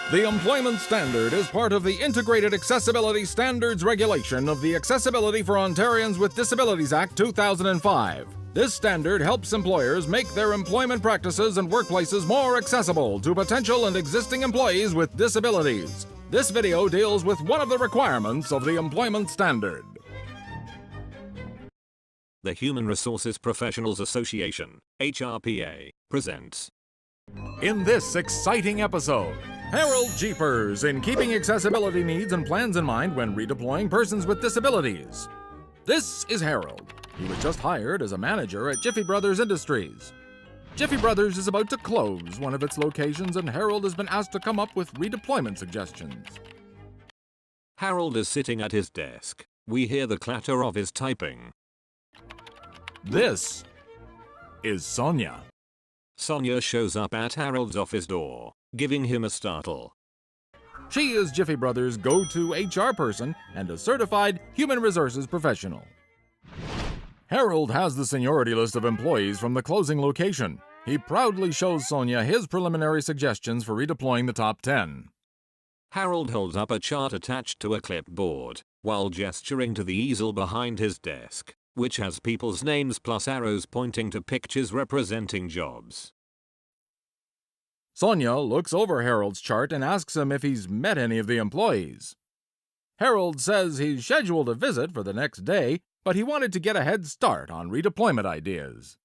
The Employment Standard is part of the Integrated Accessibility Standards Regulation of the Accessibility for Ontarians with Disabilities Act 2005. This standard helps employers make their employment practices and workplaces more accessible to potential and existing employees with disabilities. This video deals with one of the requirements of the Employment Standard. The Human Resources Professionals Association, HRPA, presents. In this exciting episode, Harold Jeepers in keeping accessibility needs and plans in mind when redeploying persons with disabilities. This is Harold. He was just hired as a manager at Jiffy Brothers Industries. Jiffy Brothers is about to close one of its locations, and Harold has been asked to come up with redeployment suggestions. Harold is sitting at his desk. We hear the clatter of his typing. This is Sonia. Sonia shows up at Harold's office door, giving him a startle. She is Jiffy Brothers' go-to HR person and a certified human resources professional. Harold has the seniority list of employees from the closing location. He proudly shows Sonia his preliminary suggestions for redeploying the top 10. Harold holds up a chart attached to a clipboard, while gesturing to the easel behind his desk, which has people's names plus arrows pointing to pictures representing jobs. Sonia looks over Harold's chart and asks him if he's met any of the employees. Harold says he's scheduled a visit for the next day, but he wanted to get a head start on redeployment ideas.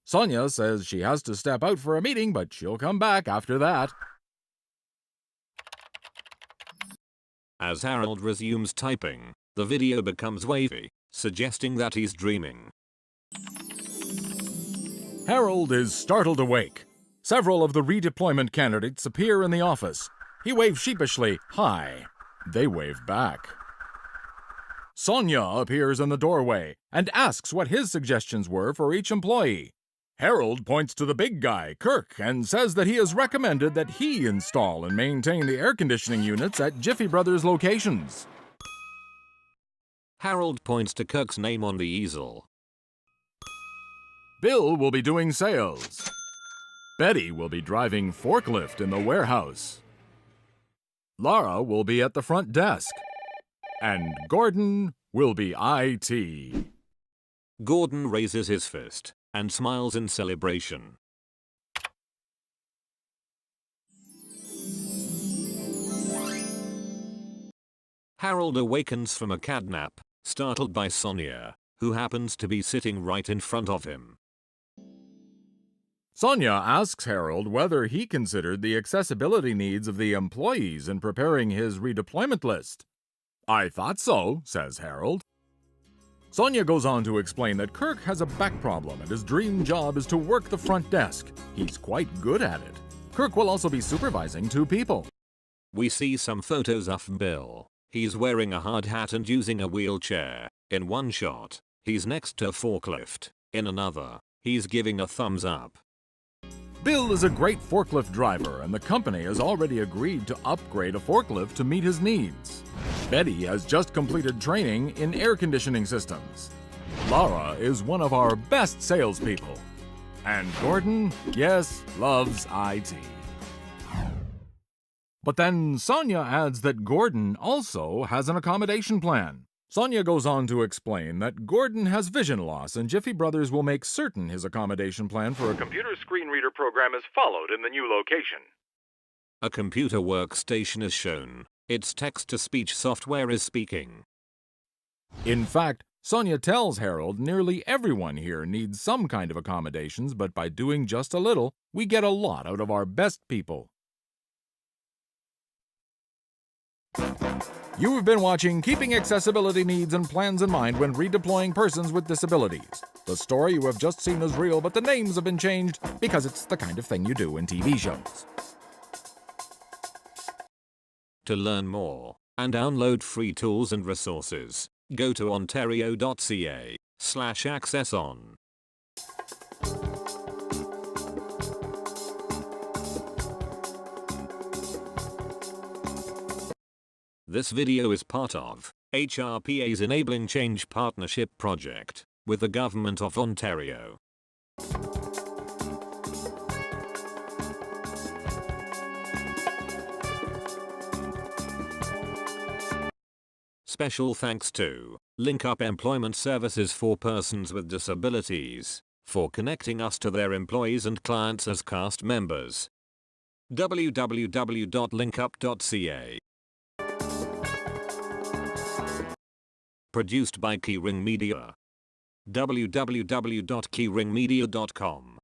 Sonia says she has to step out for a meeting, but she'll come back after that. As Harold resumes typing, the video becomes wavy, suggesting that he's dreaming. Harold is startled awake. Several of the redeployment candidates appear in the office. He waves sheepishly, "Hi." They wave back. Sonia appears in the doorway and asks what his suggestions were for each employee. Harold points to the big guy, Kirk, and says that he has recommended that he install and maintain the air conditioning units at Jiffy Brothers locations. Harold points to Kirk's name on the easel. Bill will be doing sales. Betty will be driving forklift in the warehouse. Laura will be at the front desk. And Gordon will be IT. Gordon raises his fist and smiles in celebration. Harold awakens from a catnap, startled by Sonia, who happens to be sitting right in front of him. Sonia asks Harold whether he considered the accessibility needs of the employees in preparing his redeployment list. "I thought so," says Harold. Sonia goes on to explain that Kirk has a back problem and his dream job is to work the front desk. He's quite good at it. Kirk will also be supervising 2 people. We see some photos of Bill. He's wearing a hard hat and using a wheelchair. In one shot, he's next to a forklift. In another, he's giving a thumbs up. Bill is a great forklift driver, and the company has already agreed to upgrade a forklift to meet his needs. Betty has just completed training in air conditioning systems. Laura is one of our best salespeople. And Gordon, yes, loves IT. But then Sonia adds that Gordon also has an accommodation plan. Sonia goes on to explain that Gordon has vision loss and Jiffy Brothers will make certain his accommodation plan for a computer screen reader program is followed in the new location. A computer workstation is shown. Its text-to-speech software is speaking. In fact, Sonia tells Harold nearly everyone here needs some kind of accommodations, but by doing just a little, we get a lot out of our best people. You have been watching Keeping Accessibility Needs and Plans in Mind when Redeploying Persons with Disabilities. The story you have just seen is real, but the names have been changed because it's the kind of thing you do in TV shows. To learn more and download free tools and resources, go to ontario.ca/accesson. This video is part of HRPA's Enabling Change Partnership Project with the Government of Ontario. Special thanks to Link Up Employment Services for Persons with Disabilities for connecting us to their employees and clients as cast members. www.linkup.ca. Produced by Keyring Media. www.keyringmedia.com